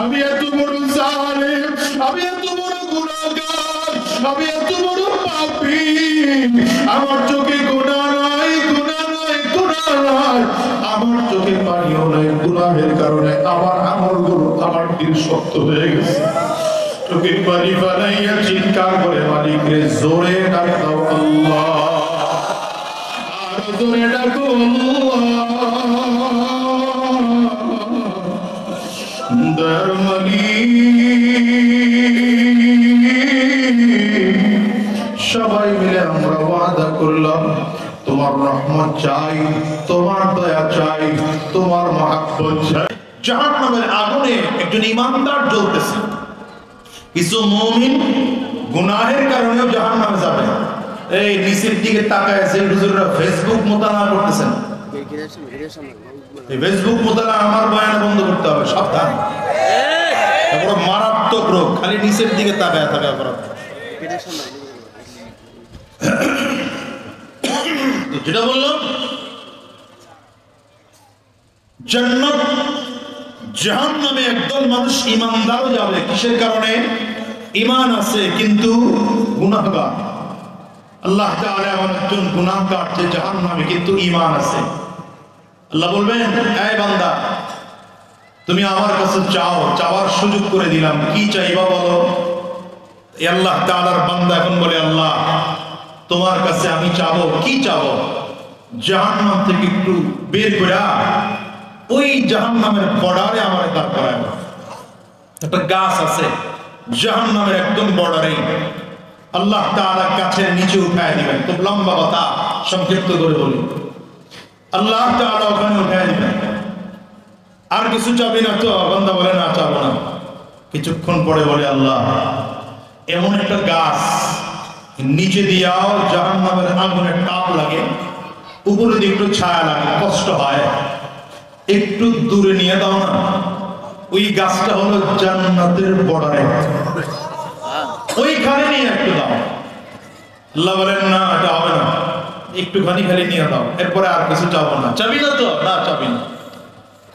আমি এত বড় জালেম, আমি এত বড় গুনাহগার, আমি এত বড় পাপী, আমার চোখে গুনাহ নাই, গুনাহ নাই, গুনাহ নাই, আমার চোখে পানিও নাই, গুনাহের কারণে আমার আমলগুলো, আমার দিল শক্ত হয়ে গেছে। চোখের পানি বানাইয়া চিৎকার করে মালিক রে জোরে ডাক দাও আল্লাহ, আর জোরে ডাকো আল্লাহ। দয়ার মালিক, সবাই মিলে আমরা ওয়াদা করলাম তোমার রহমত চাই, তোমার দয়া চাই, তোমার মহব্বত চাই। জাহান্নামের আগুনে একজন ইমানদার জ্বলতেছে, কিছু মুমিন গুনাহের কারণেও জাহান্নামে যাবে। এই নিচের দিকে তাকায় আছে হুজুররা ফেসবুক মোতালা করতেছেন, এই ফেসবুক মোতালা আমার বয়ান বন্ধ করতে হবে, সাবধান। বড় মারাত্মক রোগ, খালি নিচের দিকে তাকায় থাকা করা। যেটা বললাম জান্নাত জাহান্নামে একদল মানুষ ইমানদারও যাবে, কিসের কারণে? ঈমান আছে কিন্তু গুনাহগার। আল্লাহ তাআলা এমন একজন গুনাহগার যে জাহান্নামে কিন্তু ঈমান আছে। আল্লাহ বলবেন, এই বান্দা তুমি আমার কাছে চাও, চাওয়ার সুযোগ করে দিলাম, কি চাইবা বলো? এই আল্লাহ তাআলার বান্দা এখন বলে, আল্লাহ তোমার কাছে আমি চাবো, কি চাবো? জাহান্নাম থেকে একটু বের করে ওই জাহান্নামের বর্ডারে আমার দাঁড় করায়। একটা গাছ আছে জাহান্নামের একদম বর্ডারে, আল্লাহ তাআলা গাছের নিচে উঠায় দিবেন। খুব লম্বা কথা, সংক্ষিপ্ত করে বলি, আল্লাহ তাআলা ওখানে উঠায় দিবেন। আর কিছু চাবি না তো? বান্দা বলে, না চাবো না। কিছুক্ষণ পরে বলে, আল্লাহ এমন একটা গাছ নিচে দিয়াও জাহান্নামের আগুনের তাপ লাগে, উপরে দিয়ে একটু ছায়া লাগে, কষ্ট হয়, একটু দূরে নিয়ে দাও না। ওই গাছটা হলো জান্নাতের বর্ডারে, ওইখানে নিয়ে একটু দাও। আল্লাহ বলেন, না এটা হবে না, একটুখানি খালি নিয়ে দাও, এরপরে আর কিছু চাবো না। চাবি না তো? না চাবি না।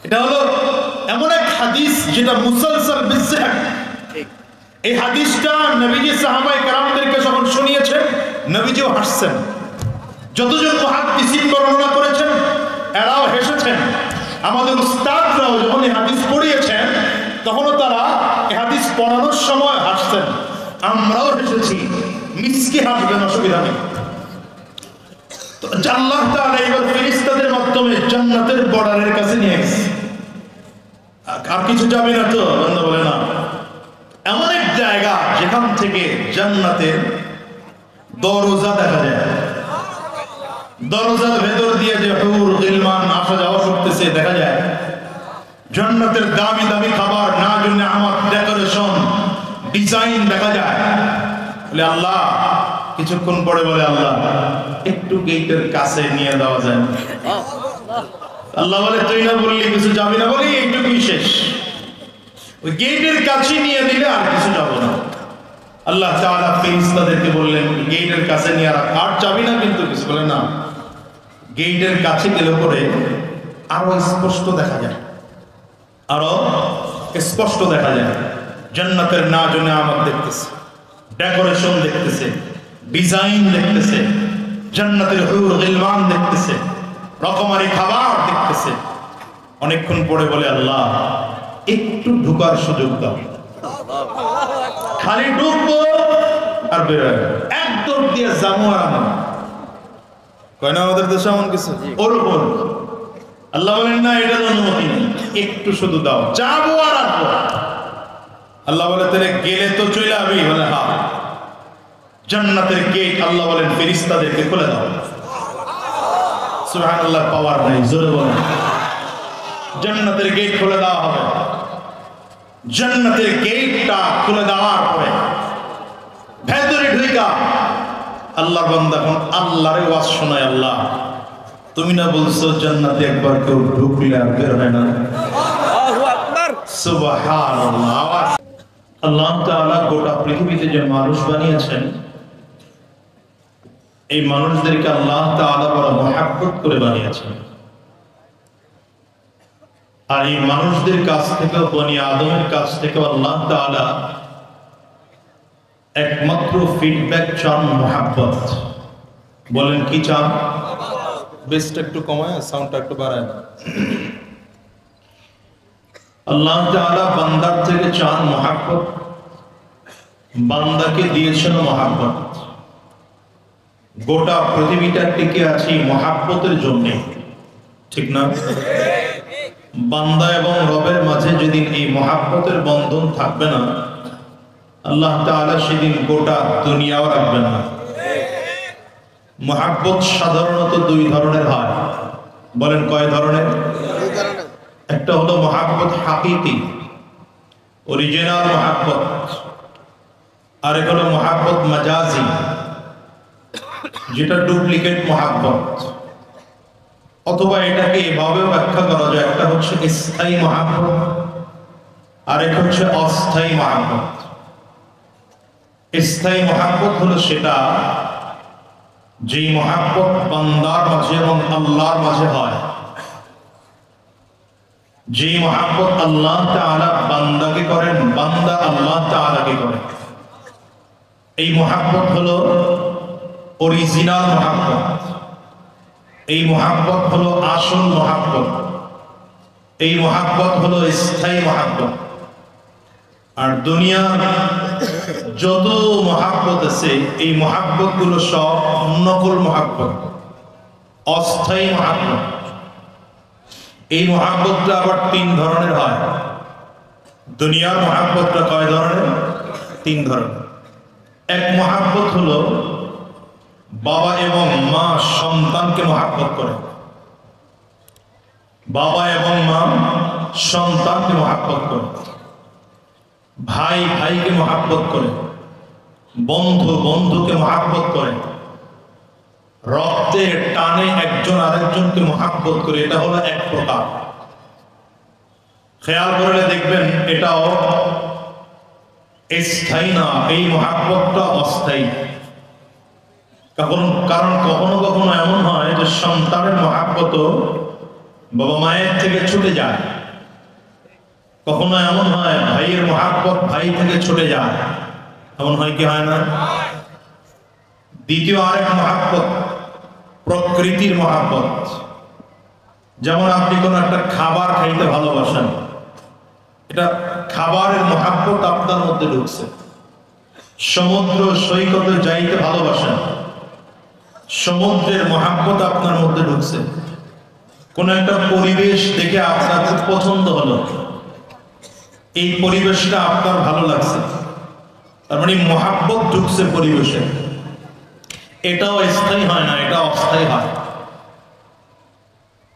এটা হলো এমন এক হাদিস যেটা মুসালসাল বিসসাহ। এই হাদিসটা নবীজি সাহাবায়ে কেরামদেরকে যখন শুনিয়েছেন, নবীজিও হাসছেন। যতজন মুহাদ্দিসিন বর্ণনা করেছেন এরাও হেসেছেন। আমাদের উস্তাদরাও যখন এই হাদিস পড়িয়েছেন তখনও তারা এই হাদিস পড়ানোর সময় হাসছেন। আমরাও হেসেছি, মিসকে হাসবেন, অসুবিধা নেই। তো আল্লাহ তাআলা এবার ফেরেশতাদের মাধ্যমে জান্নাতের বর্ডারের কাছে নিয়ে গেছে। আর কিছু যাবে না তো? বান্দা বলে, না। এমন এক জায়গা যেখান থেকে জান্নাতের দরজা দেখা যায়, দরজার ভেতর দিয়ে যে হুর গিলমান আসা যাওয়া করতেছে দেখা যায়। জান্নাতের দামি দামি খাবার, না জন্য আমার ডেকোরেশন ডিজাইন দেখা যায়। বলে আল্লাহ, কিছুক্ষণ পরে বলে, আল্লাহ একটু গেটের কাছে নিয়ে দেওয়া যায়। আল্লাহ বলে, তুই না বললি কিছু যাবি না? বলি এইটুকুই শেষ। ওই গেটের কাছে নিয়ে দিলে আর কিছু যাবো না। আল্লাহ তাআলা ফেরেশতাদেরকে বললেন, গেটের কাছে নিয়ে আর যাবি না কিন্তু কিছু? বলে না। গেটের কাছে গেলে পরে আরো স্পষ্ট দেখা যায়, আরো স্পষ্ট দেখা যায় জান্নাতের নাজনে আমার দেখতেছে, ডেকোরেশন দেখতেছে, ডিজাইন দেখতেছে, জান্নাতের হুর গিলমান দেখতেছে, রকমারি খাবার দেখতেছে। অনেকক্ষণ পরে বলে, আল্লাহ একটু ঢুকার সুযোগ দাও। খালি ঢুকবো আর বেরোয়, একদম দিয়ে যাবো আর আমার কয় না আমাদের দেশে এমন কিছু ওর উপর। আল্লাহ বলেন, না এটার অনুমতি নেই, একটু শুধু দাও, যাবো আর আসবো। আল্লাহ বলে, তাহলে গেলে তো চলে যাবি? বলে হ্যাঁ। জান্নাতের গেট আল্লাহ বলেন ফেরেশতাদেরকে খুলে দাও। সুবহানাল্লাহ, পাওয়ার নাই, জোরে বলেন। জান্নাতের গেট খুলে দেওয়া হবে। জান্নাতের গেটটা খুলে দেওয়ার পরে ভেতরে ঢুকা আল্লাহর বান্দা এখন আল্লাহরে ওয়াজ শোনায়, আল্লাহ তুমি না বলছো জান্নাতে একবার কেউ ঢুকলে আর বের হয় না? আল্লাহু আকবার, সুবহানাল্লাহ। আল্লাহ তাআলা গোটা পৃথিবীতে যে মানুষ বানিয়েছেন, এই মানুষদেরকে আল্লাহ তাআলা বড় মহব্বত করে বানিয়েছেন। আর এই মানুষদের কাছ থেকে, বনি আদমের কাছ থেকে আল্লাহ তাআলা একমাত্র ফিডব্যাক চান মোহাব্বত। বলেন কি চান? বেসটা একটু কমায়, সাউন্ডটা একটু বাড়ায়। আল্লাহ তাআলা বান্দার থেকে চান মোহাব্বত, বান্দাকে দিয়েছেন মোহাব্বত। গোটা পৃথিবীটা টিকে আছে মোহাব্বতের জন্য, ঠিক না? বান্দা এবং রবের মাঝে যেদিন এই মোহাব্বতের বন্ধন থাকবে না, আল্লাহ তাআলা সেদিন গোটা দুনিয়াও রাখবেন না। মোহাব্বত সাধারণত দুই ধরনের হয়। বলেন কয় ধরনের? একটা হলো মোহাব্বত হাকিকি, অরিজিনাল মোহাব্বত, আর এক হলো মোহাব্বত মাজাজি, যেটা ডুপ্লিকেট মোহাব্বত। অথবা এটাকে এভাবেও ব্যাখ্যা করা যায়, একটা হচ্ছে স্থায়ী মোহাব্বত, আর এক হচ্ছে অস্থায়ী মোহাব্বত। স্থায়ী মোহাব্বত হলো সেটা যে মোহাব্বত বান্দার মাঝে এবং আল্লাহর মাঝে হয়, যে মোহাব্বত আল্লাহ তাআলা বান্দাকে করেন, বান্দা আল্লাহ তাআলাকে করেন। এই মোহাব্বত হলো অরিজিনাল মোহাব্বত, এই মোহাব্বত হলো আসল মোহাব্বত, এই মোহাব্বত হলো স্থায়ী মোহাব্বত। আর দুনিয়ার যত মোহাব্বত আছে, এই মোহাব্বত গুলো সব নকল মোহাব্বত, অস্থায়ী মোহাব্বত। এই মোহাব্বতটা আবার তিন ধরনের হয়। দুনিয়ার মোহাব্বতটা কয় ধরনের? তিন ধরনের। এক মোহাব্বত হলো বাবা এবং মা সন্তানকে মোহাব্বত করে, বাবা এবং মা সন্তানকে মোহাব্বত করে, ভাই ভাইকে মোহাব্বত করে, বন্ধু বন্ধুকে মোহাব্বত করে, রক্তের টানে একজন আরেকজনকে মোহাব্বত করে। এটা হলো এক প্রকার। খেয়াল করলে দেখবেন এটাও স্থায়ী না, এই মোহাব্বতটা অস্থায়ী। কারণ কখনো কখনো এমন হয় যে সন্তানের মোহাব্বত বাবা মায়ের থেকে ছুটে যায়, কখনো এমন হয় ভাইয়ের মোহাব্বত ভাই থেকে ছুটে যায়। এমন হয় কি হয় না? দ্বিতীয় আরেক মোহাব্বত প্রকৃতির মোহাব্বত। যেমন আপনি কোন একটা খাবার খাইতে ভালোবাসেন, এটা খাবারের মোহাব্বত আপনার মধ্যে ঢুকছে। সমুদ্র সৈকতে যাইতে ভালোবাসেন, সমুদ্রের মোহাব্বত আপনার মধ্যে ঢুকছে। কোন একটা পরিবেশ দেখে আপনার খুব পছন্দ হলো, এই পরিবেশটা আপনার ভালো লাগছে, তার মানে মোহাব্বত ঢুকছে পরিবেশে। এটাও স্থায়ী হয় না, এটা অস্থায়ী হয়।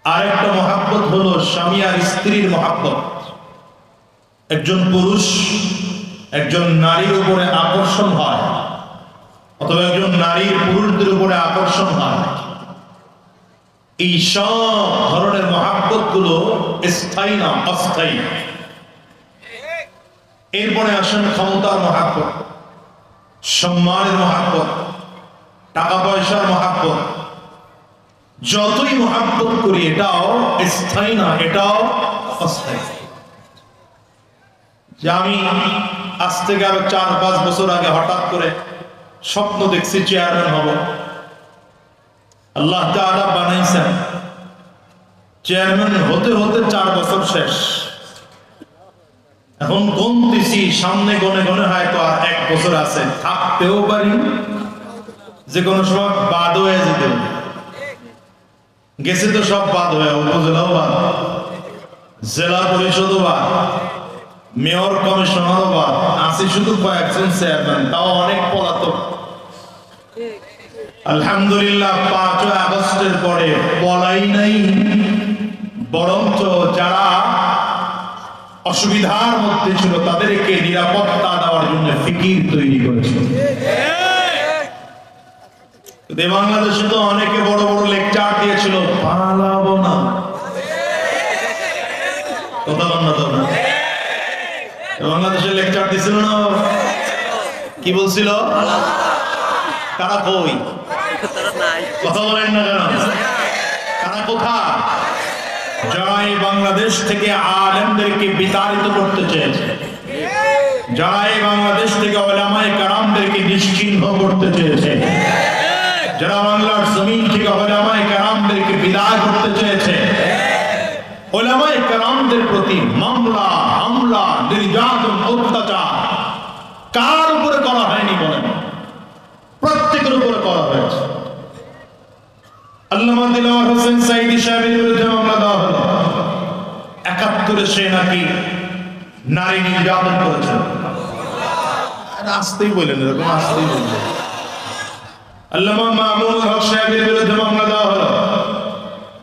আরেকটা মোহাব্বত হলো স্বামী আর স্ত্রীর মোহাব্বত। একজন পুরুষ একজন নারীর উপরে আকর্ষণ হয়, অথবা একজন নারীর পুরুষদের উপরে আকর্ষণ হয়। এই সব ধরনের মোহাব্বত গুলো স্থায়ী না, অস্থায়ী। এরপরে আসেন ক্ষমতার মোহাব্বত, সম্মানের মোহাব্বত, টাকা পয়সার মোহাব্বত। যতই মোহাব্বত করি এটাও স্থায়ী না, এটাও অস্থায়ী। যে আমি আজ থেকে আরো 4-5 বছর আগে হঠাৎ করে স্বপ্ন দেখছি চেয়ারম্যান হব। আল্লাহ তাআলা বানাইছেন, চেয়ারম্যান হতে হতে 4 বছর শেষ। এখন গুনতেছি, সামনে গনে গনে হয়তো আর 1 বছর আছে, থাকতেও পারি, যে কোনো সময় বাদ হয়ে যেতে। গেছে তো সব বাদ হয়ে, উপজেলাও বাদ, জেলা পরিষদও বাদ, মেয়র কমিশনারও বাদ, আছে শুধু কয়েকজন চেয়ারম্যান, তাও অনেক পলাতক। আলহামদুলিল্লাহ 5 আগস্টের পরে পলাই নাই, বরঞ্চ যারা অসুবিধার মধ্যে ছিল তাদেরকে নিরাপত্তা দেওয়ার জন্য ফিকির তৈরি করেছে। বাংলাদেশে তো অনেকে বড় বড় লেকচার দিয়েছিল, পালাবো না, কথা বল না। তো বাংলাদেশের লেকচার দিছিল না, কি বলছিল? তারা কই? কথা বলেন না কেন? তারা কোথায়? যারা এই বাংলাদেশ থেকে আলেমদেরকে বিতাড়িত করতে চেয়েছে, যারা এই বাংলাদেশ থেকে উলামায়ে কেরামদেরকে নিশ্চিহ্ন করতে চেয়েছে, যারা বাংলার জমিন থেকে উলামায়ে কেরামদেরকে বিদায় করতে চেয়েছে, উলামায়ে কেরামদের প্রতি মামলা, হামলা, নির্যাতন, অত্যাচার কার উপরে করা হয়নি বলেন? প্রত্যেকের উপরে করা হয়েছে। আল্লামা দিলওয়ার হোসেন সাঈদী সাহেবের বিরুদ্ধে মামলা দেওয়া হলো। ৭১ সে নাকি নারী নির্যাতন করেছেন। আসতেই বলেন, এরকম আসতেই বলেন। আল্লামা মামুনুল হক সাহেবের বিরুদ্ধে মামলা দেওয়া হলো,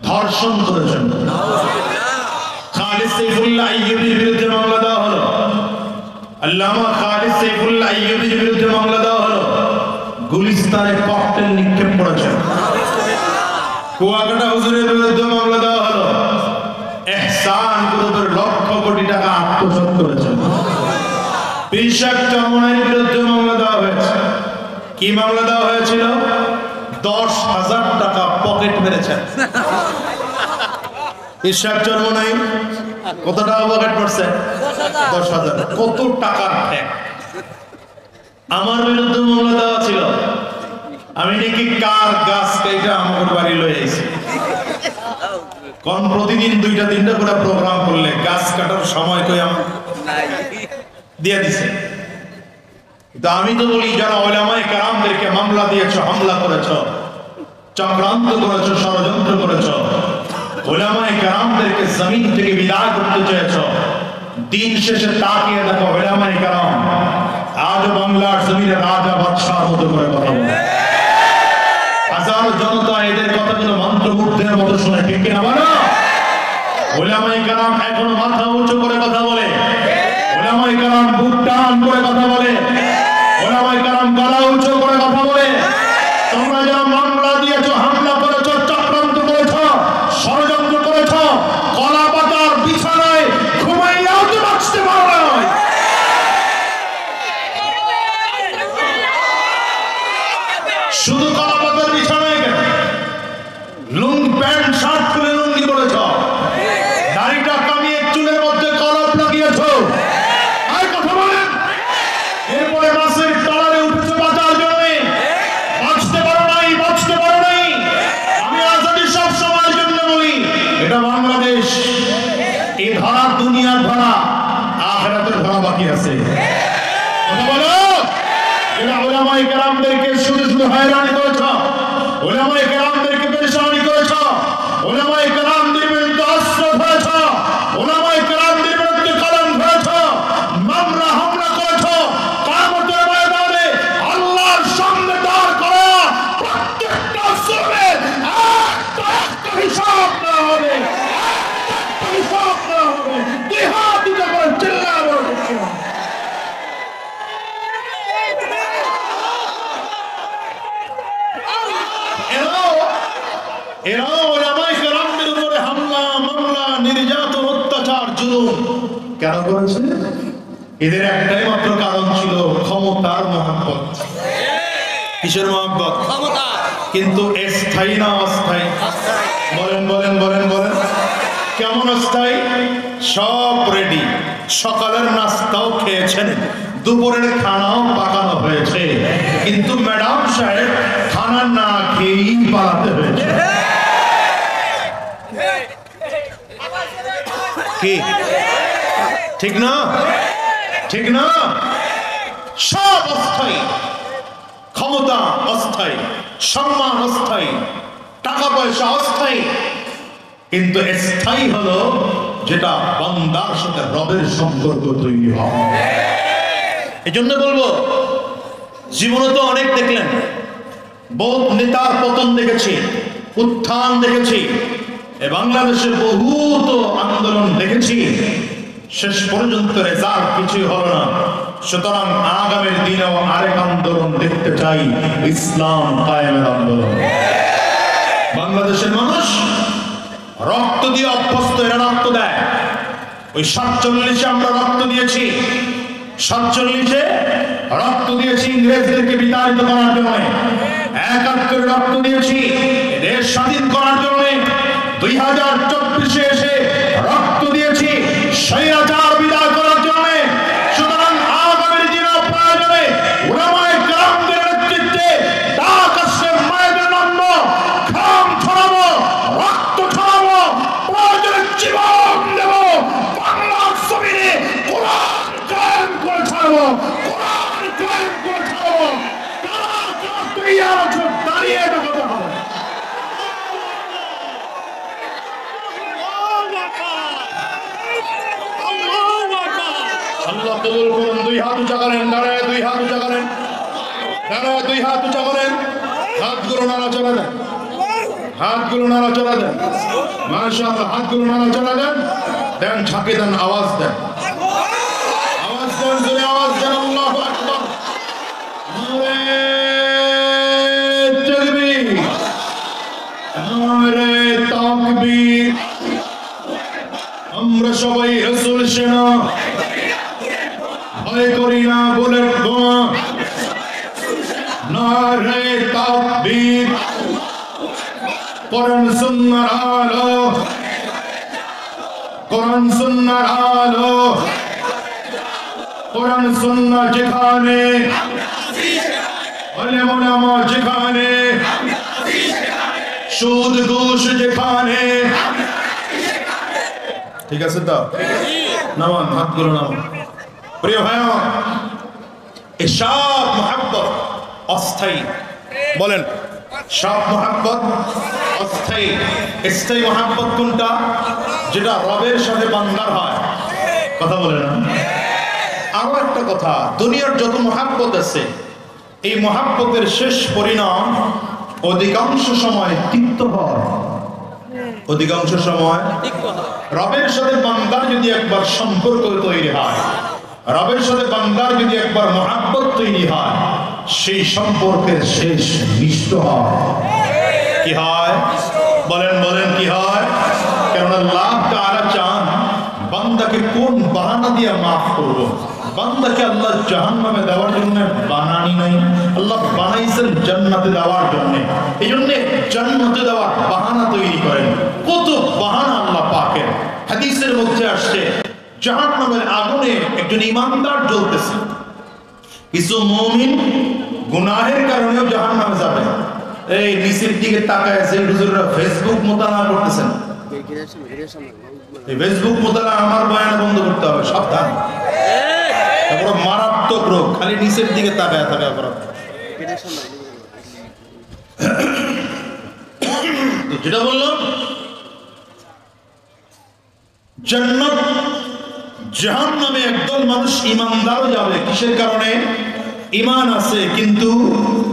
ধর্ষণ করেছেন। খালিদ সাইফুল্লাহ আইয়ুবীর বিরুদ্ধে মামলা দেওয়া হলো, আল্লামা খালিদ সাইফুল্লাহ আইয়ুবীর বিরুদ্ধে মামলা দেওয়া হলো, গুলিস্তানে ককটেল নিক্ষেপ করেছেন। কুয়াকাটা হুজুরের বিরুদ্ধে মামলা দেওয়া হলো, ইহসান গ্রুপের লক্ষ কোটি টাকা আত্মসাৎ করেছেন। পিশাক চরমনাইয়ের বিরুদ্ধে মামলা দেওয়া হয়েছে। কি মামলা দেওয়া হয়েছিল? ১০,০০০ টাকা পকেট মেরেছেন। পিশাক চরমনাই কত টাকা পকেট করছে? ১০,০০০। কত টাকার ঠেক। আমার বিরুদ্ধে মামলা দেওয়া ছিল, আমি নাকি কার গাছ কেটে আমার বাড়ি লয়ে আইছি। কোন প্রতিদিন ২টা-৩টা করে প্রোগ্রাম করলে গাছ কাটার সময় কই আমার দিয়ে দিছে। কিন্তু আমি তো বলি, যারা উলামায়ে কেরামদেরকে মামলা দিয়েছো, হামলা করেছো, চক্রান্ত করেছো, ষড়যন্ত্র করেছো, উলামায়ে কেরামদেরকে জমিন থেকে বিদায় করতে চেয়েছো, দিন শেষে তাকিয়ে দেখো উলামায়ে কেরাম আজ বাংলার জমিনে রাজা বাদশার মতো করে কথা বলে। হাজারো জনতা এদের কথাগুলো মন্ত্রমুগ্ধের মতো শুনে, ঠিক কিনা বলো? উলামায়ে কেরাম এখনো মাথা উঁচু করে কথা বলে, উলামায়ে কেরাম বুক টান করে কথা বলে, উলামায়ে কেরাম গলা উঁচু করে কথা বলে। তোমরা যারা মামলা দিয়েছো, হামলা করেছো, চক্রান্ত করেছো, ষড়যন্ত্র করেছো, কলা পাতার বিছানায় ঘুমাইয়াও তো বাঁচতে পারো না। শুধু কলা পাতার বিছানায় কেন, লুঙ্গি প্যান্ট শার্ট খুলে লুঙ্গি পরেছ, দাড়িটা কামিয়ে চুলের মধ্যে কলপ লাগিয়েছ, আর কথা বলেন। এরপরে মাসের তলারে উঠেছে বাঁচার জন্য, বাঁচতে পারো নাই, বাঁচতে পারো নাই। আমি আজাদি সব সময়ের জন্য বলি, এটা বাংলাদেশ। এই ধরা দুনিয়ার ধরা, আখিরাতের ধরা বাকি আছে। কথা বলো। এরা উলামায়ে কেরামদেরকে শুধু শুধু হয়রানি করেছ, উলামায়ে কেরামদেরকে পেরেশানি করেছ, উলামায়ে কেরামদের বিরুদ্ধে অস্ত্র ধরেছ, উলামায়ে কেরামদের বিরুদ্ধে কলম ধরেছ, মামলা হামলা করেছ। কিয়ামতের ময়দানে আল্লাহর সামনে দাঁড় করা প্রত্যেকটা জুলুমের একটা হিসাব না হবে, একটা হিসাব না হবে। দুই হাত দিতে করে চিল্লাবো। এরাও উলামায়ে কেরামদের উপরে হামলা, মামলা, নির্যাতন, অত্যাচার, জুলুম কেন করেছে? এদের একটাই মাত্র কারণ ছিল, ক্ষমতার মহব্বত। কিসের মহব্বত? ক্ষমতা। কিন্তু স্থায়ী না অস্থায়ী? বলেন বলেন বলেন বলেন। কেমন অস্থায়ী? সব রেডি, সকালের নাস্তাও খেয়েছেন, দুপুরের খানাও পাকানো হয়েছে, কিন্তু ম্যাডাম সাহেব খানা না খেয়েই পালাতে হয়েছে। কি ঠিক না? ঠিক না? সব অস্থায়ী, ক্ষমতা অস্থায়ী, সম্মান অস্থায়ী, টাকা পয়সা অস্থায়ী, কিন্তু স্থায়ী হলো যেটা বান্দার সাথে রবের সম্পর্ক তৈরি হয়। এই জন্য বলবো, জীবনে তো অনেক দেখলেন, বহুত নেতার পতন দেখেছি, উত্থান দেখেছি, এ বাংলাদেশে বহুত আন্দোলন দেখেছি, শেষ পর্যন্ত রেজাল্ট কিছুই হলো না। সুতরাং আগামীর দিনেও আরেক আন্দোলন দেখতে চাই, ইসলাম কায়েমের আন্দোলন। বাংলাদেশের মানুষ রক্ত দিয়ে অভ্যস্ত, এরা রক্ত দেয়। ওই 47-এ আমরা রক্ত দিয়েছি, 47-এ রক্ত দিয়েছি ইংরেজদেরকে বিতাড়িত করার জন্য, 71-এ রক্ত দিয়েছি দেশ স্বাধীন করার জন্য, 2024 এসে রক্ত দিয়েছি স্বৈরাচার বিদায় করার জন্য। সুতরাং আগামী দিনে প্রয়োজনে উলামায়ে কেরামদের নেতৃত্বে ঢাকা মায়েদের নাম খাম ছড়াবো, রক্ত ছড়াবো, প্রয়োজনে জীবন দেব, বাংলার জমিনে কোরআন কায়েম করে ছাড়বো, কোরআন কায়েম করে ছাড়বো। তারা তৈয়ার আছে, দাঁড়িয়ে দেখাতে হবে। আল্লাহ কবুল করুন। দুই হাত উঁচা করেন, দাঁড়ায় দুই হাত উঁচা করেন, দাঁড়ায় দুই হাত উঁচা করেন, হাতগুলো নাড়াচাড়া দেন, হাতগুলো নাড়াচাড়া দেন, মাশাআল্লাহ, হাতগুলো নাড়াচাড়া দেন, দেন ঝাঁকে দেন, আওয়াজ দেন, আওয়াজ দেন, জোরে আওয়াজ দেন, আল্লাহু আকবার, নারে তাকবীর, নারে তাকবীর। আমরা সবাই রাসূল সেনা, ভয় করি না বুলেট বোমা, নারে তাকবীর। কোরআন সুন্নাহর আলো, কোরআন সুন্নাহর আলো, কোরআন সুন্নাহ যেখানে, উলামা উলামা যেখানে, সুদ ঘুষ যেখানে। ঠিক আছে তো? নামান, হাতগুলো নামান। প্রিয় ভাই, এই সব মহব্বত অস্থায়ী। বলেন, সব মহব্বত অস্থায়ী। স্থায়ী মহব্বত কোনটা? যেটা রবের সাথে বান্দার হয়। কথা বলে না? আরো একটা কথা, দুনিয়ার যত মহব্বত আছে, এই মহব্বতের শেষ পরিণাম অধিকাংশ সময় তিক্ত হয়। অধিকাংশ সময় রবের সাথে বান্দার যদি একবার সম্পর্ক তৈরি হয়, রবের সাথে বান্দার যদি একবার মহব্বত তৈরি হয়, সেই সম্পর্কের শেষ মিষ্ট হয়। কি হয়? বলেন বলেন, কি হয়? কারণ আল্লাহ তাআলা চান বান্দাকে কোন বাহানা দিয়ে মাফ করব। বান্দাকে আল্লাহ জাহান্নামে দেওয়ার জন্য বানানি নাই, আল্লাহ বানাইছেন জান্নাতে দেওয়ার জন্য। এই জন্য জান্নাতে দেওয়ার বাহানা তৈরি করেন। কত বাহানা আল্লাহ পাকের। হাদিসের মধ্যে আসছে, জাহান্নামের আগুনে একজন ইমানদার জ্বলতেছে, কিছু মুমিন গুনাহের কারণেও জাহান্নামে যাবে। এই নিচের দিকে তাকায় আছে, হুজুররা ফেসবুক মোতালা করতেছেন। এই ফেসবুক মোতালা আমার বয়ানে বন্ধ করতে হবে, সাবধান। বড় মারাত্মক রোগ, খালি নিচের দিকে তাকায় তাকায় করা। যেটা বললাম, জান্নাত জাহান্নামে একদল মানুষ ইমানদারও যাবে। কিসের কারণে? ঈমান আছে কিন্তু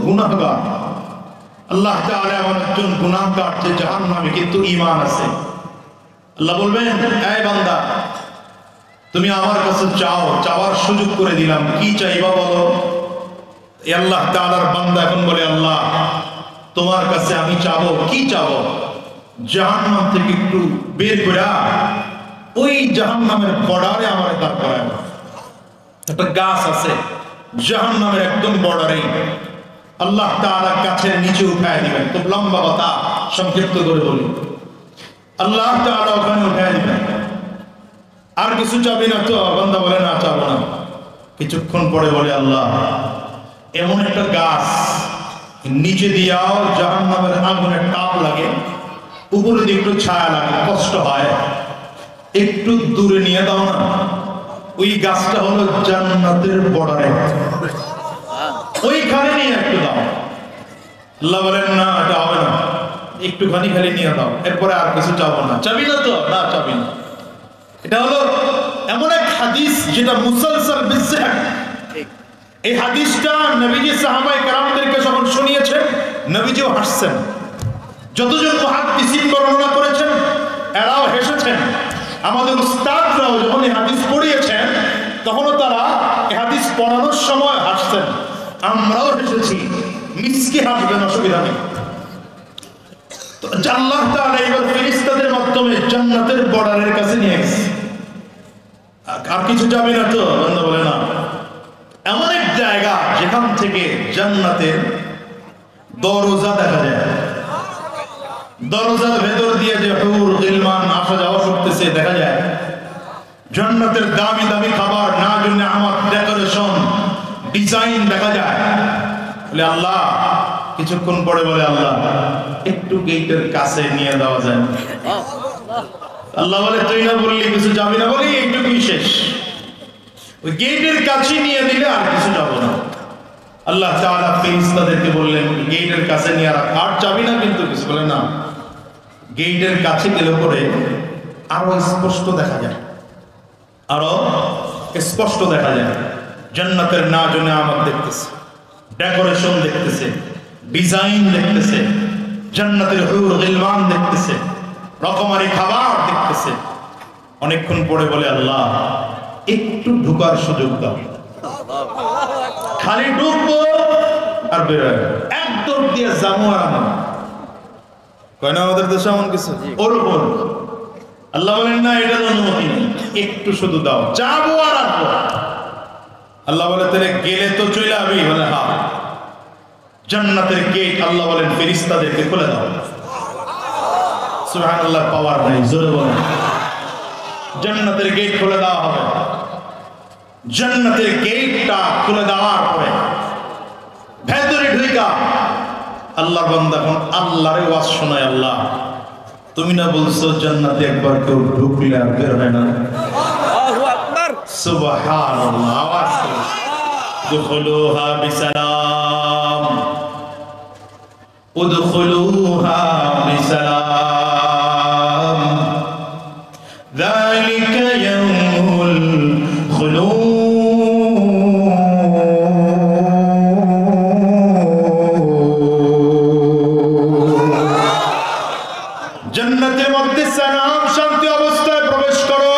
গুনাহগার। আল্লাহ তাআলা এমন একজন গুনাহগার যে জাহান্নামে কিন্তু ঈমান আছে। আল্লাহ বলবেন, এই বান্দা, তুমি আমার কাছে চাও, চাওয়ার সুযোগ করে দিলাম, কি চাইবা বলো? এই আল্লাহ তাআলার বান্দা এখন বলে, আল্লাহ তোমার কাছে আমি চাবো, কি চাবো? জাহান্নাম থেকে একটু বের করে ওই জাহান্নামের বর্ডারে আমার দাঁড় করায়। একটা গাছ আছে জাহান্নামের একদম বর্ডারে, আল্লাহ তাআলা গাছের নিচে উঠায় দিবেন। খুব লম্বা কথা, সংক্ষিপ্ত করে বলি, আল্লাহ তাআলা ওখানে উঠায় দিবেন। আর কিছু চাবি না তো? বান্দা বলে, না চাবো না। কিছুক্ষণ পরে বলে, আল্লাহ এমন একটা গাছ নিচে দিয়াও জাহান্নামের আগুনের তাপ লাগে, উপরে দিয়ে একটু ছায়া লাগে, কষ্ট হয়, একটু দূরে নিয়ে দাও না। ওই গাছটা হলো জান্নাতের বর্ডারে, ওইখানে নিয়ে একটু দাও। আল্লাহ বলেন, না এটা হবে না, একটুখানি খালি নিয়ে দাও, এরপরে আর কিছু চাবো না। চাবি না তো? না চাবি না। এটা হলো এমন এক হাদিস যেটা মুসালসাল বিসসাহ। এই হাদিসটা নবীজি সাহাবায়ে কেরামদেরকে যখন শুনিয়েছেন, নবীজিও হাসছেন। যতজন মুহাদ্দিসিন বর্ণনা করেছেন এরাও হেসেছেন। আমাদের উস্তাদরাও যখন এই হাদিস পড়িয়েছেন তখনও তারা এই হাদিস পড়ানোর সময় হাসছেন। আমরাও হেসেছি, মিসকে হাসবেন, অসুবিধা নেই। তো আল্লাহ তাআলা এবার ফেরেশতাদের মাধ্যমে জান্নাতের বর্ডারের কাছে নিয়ে গেছে। আর কিছু যাবে না তো? বান্দা বলে, না। এমন এক জায়গা যেখান থেকে জান্নাতের দরজা দেখা যায়। দরজার ভেতর দিয়ে যে হুর গিলমান আসা যাওয়া করতেছে দেখা যায়। জান্নাতের দামি দামি খাবার, না জন্য আমার ডেকোরেশন ডিজাইন দেখা যায়। বলে আল্লাহ, কিছুক্ষণ পরে বলে আল্লাহ একটু গেটের কাছে নিয়ে দেওয়া যায়। আল্লাহ বলে তুই না বললি কিছু যাবি না, বলি এইটুকুই শেষ। ওই গেটের কাছে নিয়ে দিলে আর কিছু যাবো না। আল্লাহ তাআলা ফেরেশতাদেরকে বললেন গেটের কাছে নিয়ে আর যাবি না, কিন্তু কিছু বলে না। গেটের কাছে গেলে পরে আরো স্পষ্ট দেখা যায়, আরো স্পষ্ট দেখা যায় জান্নাতের নাজনে আমার দেখতেছে, ডেকোরেশন দেখতেছে, ডিজাইন দেখতেছে, জান্নাতের হুর গিলমান দেখতেছে, রকমারি খাবার দেখতেছে। অনেকক্ষণ পরে বলে আল্লাহ একটু ঢুকার সুযোগ দাও। খালি ঢুকবো আর বের হয়ে একদম দিয়ে যাবো আর আমার কয় না আমাদের দেশে এমন কিছু ওর উপর। আল্লাহ বলেন না, এটা অনুমতি নেই, একটু শুধু দাও, যাবো আর আসবো। আল্লাহ বলে তাহলে গেলে তো চলে আবি। বলে হ্যাঁ। জান্নাতের গেট আল্লাহ বলেন ফেরেশতাদেরকে খুলে দাও। সুবহানাল্লাহ, পাওয়ার নাই, জোরে বলেন। জান্নাতের গেট খুলে দেওয়া হবে। জান্নাতের গেটটা খুলে দেওয়ার পরে ভেতরে ঢুকা আল্লাহর বান্দা এখন আল্লাহর ওয়াজ শোনায়। আল্লাহ তুমি না বলছো জান্নাতে একবার কেউ ঢুকলে আর বের হয় না? আল্লাহু আকবার, সুবহানাল্লাহ। আওয়াজ করে দুখুলুহা বিসালাম, উদখুলুহা বিসালাম, যালিকা ইয়াউমুল খুলুদ। জান্নাতের মধ্যে সালাম শান্তি অবস্থায় প্রবেশ করো।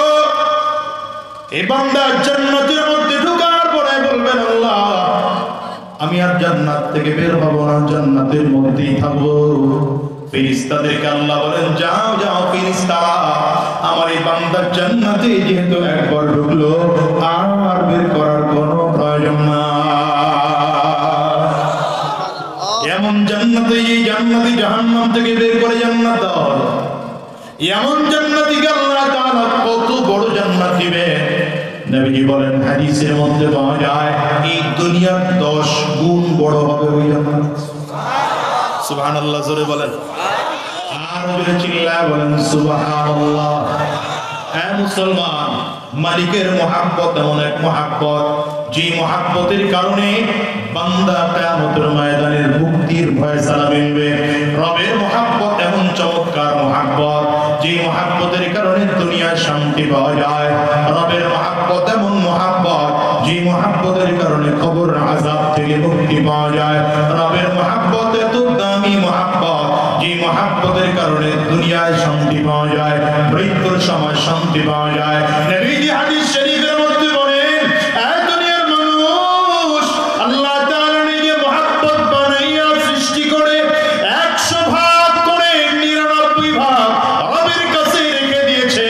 এই বান্দা জান্নাতের মধ্যে ঢোকার পরে বলবেন আল্লাহ আমি আর জান্নাত থেকে বের হব না, জান্নাতের মধ্যেই থাকবো। ফেরেশতাদেরকে আল্লাহ বলেন যাও যাও ফেরেশতারা, আমার এই বান্দা জান্নাতে যেহেতু একবার ঢুকলো আর বের করার কোনো প্রয়োজন না। এমন জান্নাতে, এই জান্নাতি জাহান্নাম থেকে বের করে জান্নাত দেওয়া হলো। এমন জান্নাতিকে আল্লাহ তাআলা কত বড় জান্নাত দিবে। নবীজি বলেন হাদিসের মধ্যে পাওয়া যায় এই দুনিয়ার 10 গুণ বড় হবে ওই জান্নাত। সুবহানাল্লাহ, জোরে বলেন। আর জোরে চিল্লায় বলেন সুবহানাল্লাহ। হ্যাঁ মুসলমান, মালিকের মহব্বত এমন এক মহব্বত যে মহব্বতের কারণে বান্দা কিয়ামতের ময়দানের মুক্তির ফয়সালা মিলবে। রবের মহব্বত এমন চমৎকার মহব্বত যে মহব্বতের কারণে দুনিয়ায় শান্তি পাওয়া যায়। রবের মহব্বত এমন মহব্বত যে মহব্বতের কারণে কবর আযাব থেকে মুক্তি পাওয়া যায়। রবের মহব্বত এত দামি মহব্বত যে মহব্বতের কারণে দুনিয়ায় শান্তি পাওয়া যায়, মৃত্যুর সময় শান্তি পাওয়া যায়। নবীজি হাদিস শরীফের মধ্যে বলেন এই দুনিয়ার মানুষ আল্লাহ তাআলা নিজে মহব্বত বানাইয়া সৃষ্টি করে 100 ভাগ করে 99 ভাগ রবের কাছে রেখে দিয়েছে,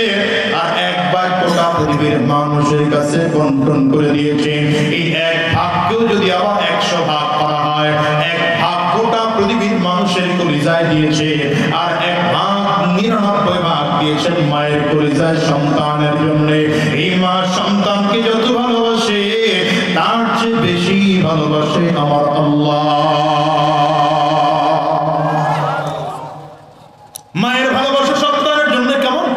আর এক ভাগ গোটা পৃথিবীর মানুষের কাছে বন্টন করে দিয়েছে। এই এক ভাগকেও যদি আবার 100 ভাগ করা হয়, এক ভাগ গোটা পৃথিবীর মানুষের কলিজায় দিয়েছে, আর এক ভাগ 99 ভাগ দিয়েছেন মায়ের কলিজায় সন্তানের জন্য। এই মা সন্তানকে যত ভালোবাসে তার চেয়ে বেশি ভালোবাসে আমার আল্লাহ। মায়ের ভালোবাসা সন্তানের জন্য কেমন?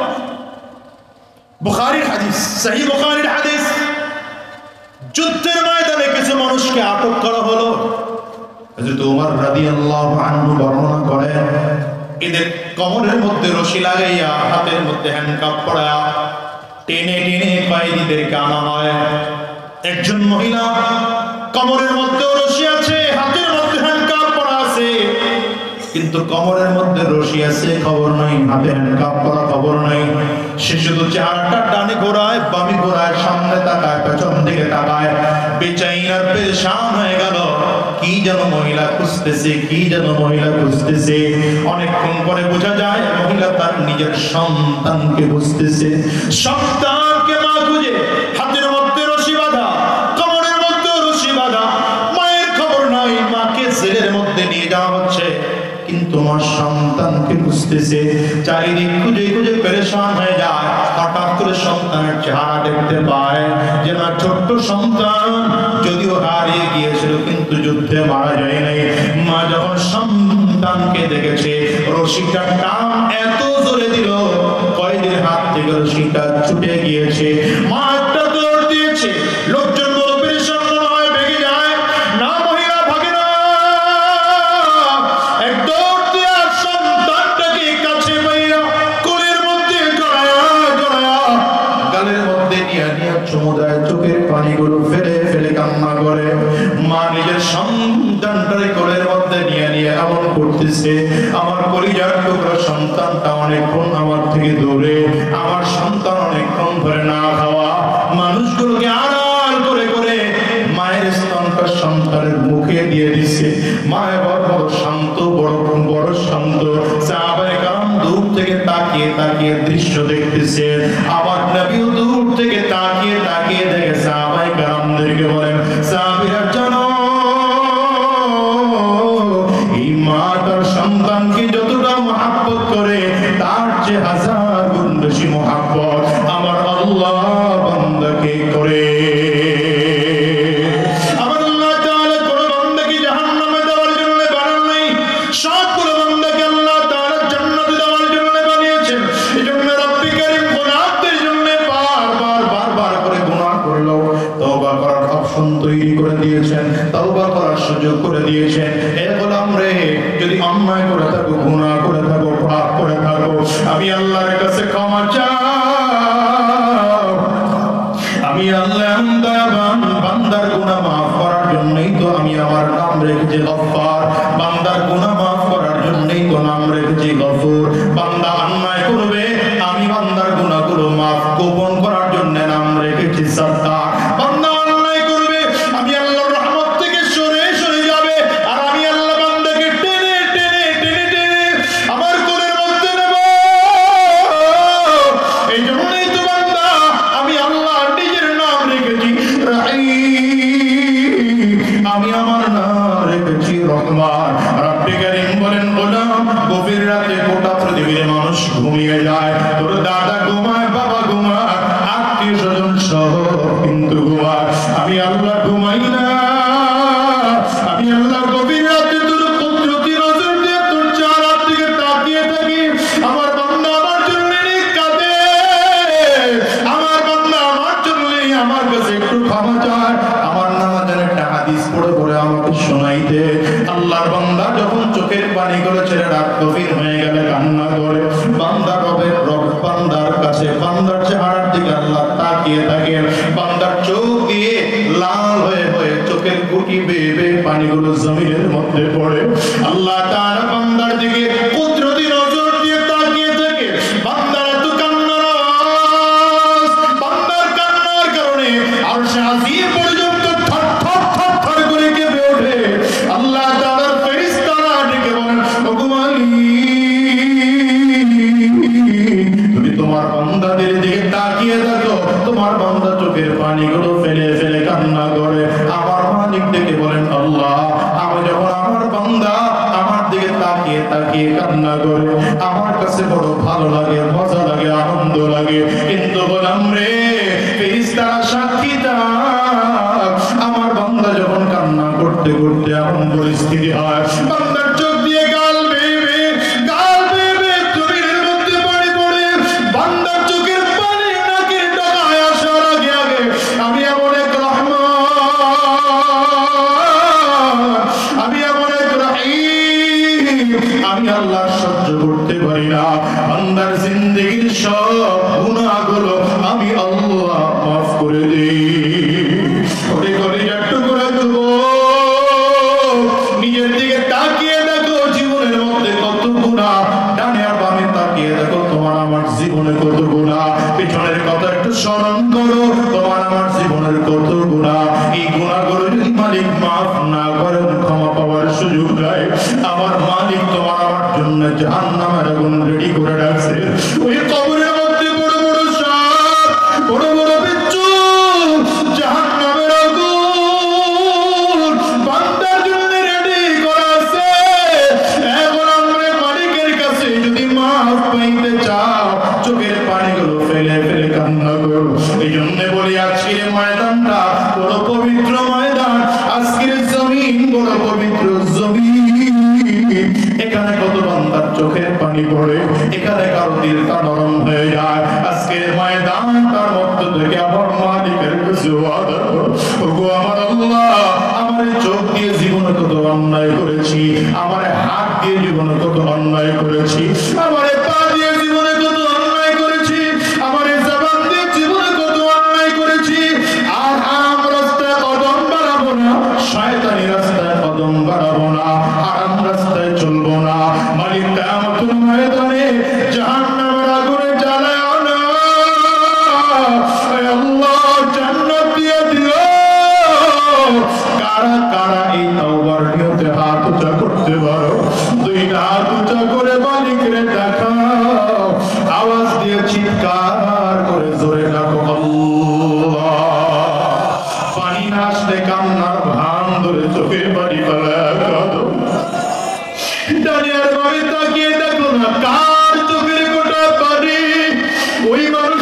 বুখারীর হাদিস, সহিহ বুখারীর হাদিস, যুদ্ধের ময়দানে কিছু মানুষকে আটক করা হলো। হযরত ওমর রাদিয়াল্লাহু আনহু বর্ণনা করেন এদের কোমরের মধ্যে রশি লাগাইয়া হাতের মধ্যে হ্যান্ডকাপ পরায়া টেনে টেনে কয়েদিদেরকে আনা হয়। একজন মহিলা কোমরের মধ্যে রশি আছে, হাতের মধ্যে হ্যান্ডকাপ পরা আছে, কিন্তু কোমরের মধ্যে রশি আছে খবর নাই, হাতে হ্যান্ডকাপ পরা খবর নাই। সে শুধু চেহারাটা ডানে ঘোরায় বামে ঘোরায়, সামনে তাকায় পেছন দিকে তাকায়, বেচাইনার পেরেশান হয়ে গেল। কি যেন মহিলা খুঁজতেছে, কি যেন মহিলা খুঁজতেছে। অনেকক্ষণ পরে বোঝা যায় মহিলা তার নিজের সন্তানকে খুঁজতেছে। সন্তানকে মা খুঁজে, হাতের মধ্যে রশি বাঁধা, কোমরের মধ্যে রশি বাঁধা, মায়ের খবর নাই, মাকে জেলের মধ্যে নিয়ে যাওয়া হচ্ছে, কিন্তু আমার সন্তান সন্তানকে খুঁজতেছে, চারিদিক খুঁজে খুঁজে পেরেশান হয়ে যায়। হঠাৎ করে সন্তানের চেহারা দেখতে পায়, যে না ছোট্ট সন্তান যদিও হারিয়ে গিয়েছিল কিন্তু যুদ্ধে মারা যায় নাই। মা যখন সন্তানকে দেখেছে, রশিটা টান এত জোরে দিল, কয়েদির হাত থেকে রশিটা ছুটে গিয়েছে। মা একটা দৌড় দিয়েছে, লোকজন বড় পেরেশান হয়, ভেঙে যায়। না মহিলা ভাগে না, এক দৌড় দিয়ে সন্তানটাকে কাছে পাইয়া কোলের মধ্যে জড়ায়া জড়ায়া গালের মধ্যে নিয়ে নিয়ে চুমু দেয়, চোখের পানিগুলো ফেলে ফেলে কান্না করে। মা নিজের সন্তানটারে কোলের মধ্যে নিয়ে নিয়ে এমন করতেছে, আমার পরিবার টুকরা সন্তানটা অনেকক্ষণ আমার থেকে দূরে, আমার সন্তান অনেকক্ষণ ধরে না খাওয়া। মানুষগুলোকে আড়াল করে করে মায়ের স্তনটা সন্তানের মুখে দিয়ে দিচ্ছে। মায়ের বড় শান্ত, বড় বড় শান্ত। সাহাবায়ে কেরাম দূর থেকে তাকিয়ে তাকিয়ে দৃশ্য দেখতেছে। আবার নবীও দূর থেকে তাকিয়ে তাকিয়ে দেখে সাহাবায়ে কেরামদেরকে বলেন, সাহাবীরা জানো এই মা তার সন্তানকে যতটা মহব্বত করে, তার চেয়ে হাজার গুণ বেশি মহব্বত আমার আল্লাহ বান্দাকে করে। আমার আল্লাহ তাআলা কোন বান্দাকে জাহান্নামে দেওয়ার জন্য বানান নাই, সবগুলো বান্দাকে আল্লাহ তাআলা জান্নাতে দেওয়ার জন্য বানিয়েছেন। এজন্য রব্বি কারীম গুনাহদের জন্য বারবার করে গুনাহ করলো তওবা করার অপশন তৈরি করে দিয়েছেন, তওবা করার সুযোগ করে দিয়েছেন। হে গোলাম রে, যদি অন্যায় করে থাকো, গুনাহ করে থাকো, পাপ করে থাকো, আমি আল্লাহর কাছে ক্ষমা চাও। আমি আল্লাহ দয়াবান, বান্দার গুনাহ মাফ করার জন্যই তো আমি আমার নাম রেখেছি গফফার। বান্দার গুনাহ মাফ করার জন্যই তো নাম রেখেছি গফুর। বান্দা অন্যায় করবে, আমি বান্দার গুনাহগুলো মাফ গোপন করার জন্য নাম রেখেছি সত্তার। বান্দা অন্যায় করবে, আমি আল্লাহর রহমত থেকে সরে সরে যাবে, আর আমি আল্লাহ বান্দাকে টেনে টেনে টেনে টেনে আমার কোলের মধ্যে নেব। এই জন্যই তো বান্দা আমি আল্লাহ নিজের নাম রেখেছি রাহিম, আমি আমার নাম রেখেছি রহমান। রব্বি কারীম বলেন, গোলাম গভীর রাতে গোটা পৃথিবীর মানুষ ঘুমিয়ে যায়, তোর দাদা ঘুমায়, বাবা ঘুমায়, আত্মীয় স্বজন সহ কিন্তু ঘুমায়, আমি আল্লাহ ঘুমাই না। আমি আল্লাহ গভীর রাতে তোর কুদরতি নজর দিয়ে তোর চেহারার দিকে তাকিয়ে থাকি। আমার বান্দা আমার জন্য কাঁদে, আমার বান্দা আমার জন্য আমার কাছে একটু ক্ষমা চায়। আমার নামাজের একটা হাদিস পড়ে পড়ে আমাকে শোনাই দে। আল্লাহর বান্দা যখন চোখের পানিগুলো ছেড়ে রাত গভীর হয়ে গেলে কান্না করে, বান্দা বান্দার কাছে বান্দার চেহারার দিকে আল্লাহ তাকিয়ে থাকে। বান্দার চোখ দিয়ে লাল হয়ে হয়ে চোখের গুটি বেয়ে বেয়ে পানিগুলো জমিনের মধ্যে পড়ে। আল্লাহ তাআলা বান্দার দিকে কুদরতি নজর দিয়ে তাকিয়ে থাকে। বান্দার এত কান্নার আওয়াজ, বান্দার কান্নার কারণে আরশে আজিম পর্যন্ত থর থর থর থর করে কেঁপে ওঠে। আল্লাহ তাআলার ফেরেশতারা ডেকে বলেন, ওগো তুমি তোমার বান্দাদের দিকে তাকিয়ে দেখো, তোমার বান্দা চোখের পানিগুলো ফেলে ফেলে কান্না করে। আমার মালিক ডেকে বলেন, আল্লাহ আমি যখন আমার বান্দা আমার দিকে তাকিয়ে তাকিয়ে কান্না করে, আমার কাছে বড় ভালো লাগে, মজা লাগে, আনন্দ লাগে। কিন্তু বললাম রে, ফেরেশতারা সাক্ষী থাক, আমার বান্দা যখন কান্না করতে করতে এমন পরিস্থিতি হয়, বান্দার চোখ দিয়ে গাল বেয়ে বেয়ে জমিনের মধ্যে পানি পড়ে, বান্দার চোখের পানি নাকের ডগায় আসার আগে আগে আমি এমন এক রহমান, আমি এমন এক রহিম, আমি আল্লাহ সহ্য করতে পারি না। বান্দার জিন্দেগীর সব গুনাহগুলো আমি আল্লাহ মাফ করে দিই। ওরে করে একটু করে দেবো, নিজের দিকে তাকিয়ে দেখো জীবনের মধ্যে কত গুনাহ, ডানে আর বামে তাকিয়ে দেখো তোমার আমার জীবনে কত গুনাহ, পিছনের কথা একটু স্মরণ করো, তোমার আমার জীবনের কত গুনাহ। এই গুনাহগুলো যদি মালিক মাফ না করেন, ক্ষমা পাওয়ার সুযোগ দেয়, আমার মালিক তোমার আমার জন্য জাহান্নামের আগুন রেডি করে রাখছে। ওই কবরের মধ্যে বড় বড় সাপ, বড় বড় বিচ্ছু, জাহান্নামের আগুন বান্দার জন্য রেডি করা আছে। এখন আমরা মালিকের কাছে বড় পবিত্র ময়দান, আজকের জমিন বড় পবিত্র জমিন। এখানে কত বান্দার চোখের পানি পড়ে, এখানে কারো দিলটা নরম হয়ে যায়। আজকের ময়দান তার মধ্য থেকে আমার মালিকের কাছে ওয়াদা, ওগো আমার আল্লাহ, আমার চোখ দিয়ে জীবনে কত অন্যায় করেছি, আমার হাত দিয়ে জীবনে কত অন্যায় করেছি, আমার পা দিয়ে জীবনে কত অন্যায় করেছি, আমার জবান দিয়ে জীবনে কত অন্যায় করেছি। আর হারাম রাস্তায় কদম বাড়াবো না, শয়তানি রাস্তায় কদম বাড়াবো না, হারাম রাস্তায় চলবো না। মালিক কিয়ামতের ময়দানে জাহান্নামের আগুনে জ্বালায়ও না। হে আল্লাহ, জান্নাত দিয়ে দিও। কারা কারা এই তাওবার নিয়তে হাত উঁচা করতে পারো? দুই হাত উঁচা করে মালিকরে দেখাও, আওয়াজ দিয়ে চিৎকার করে জোরে ডাকো আল্লাহ। পানি না আসলে কান্নার ভান ধরে চোখের পানি ফেলায় কাঁদো। ডানিয়ার বাড়ি তাকিয়ে দেখো না কার চোখের গোটা পানি। ওই মানুষ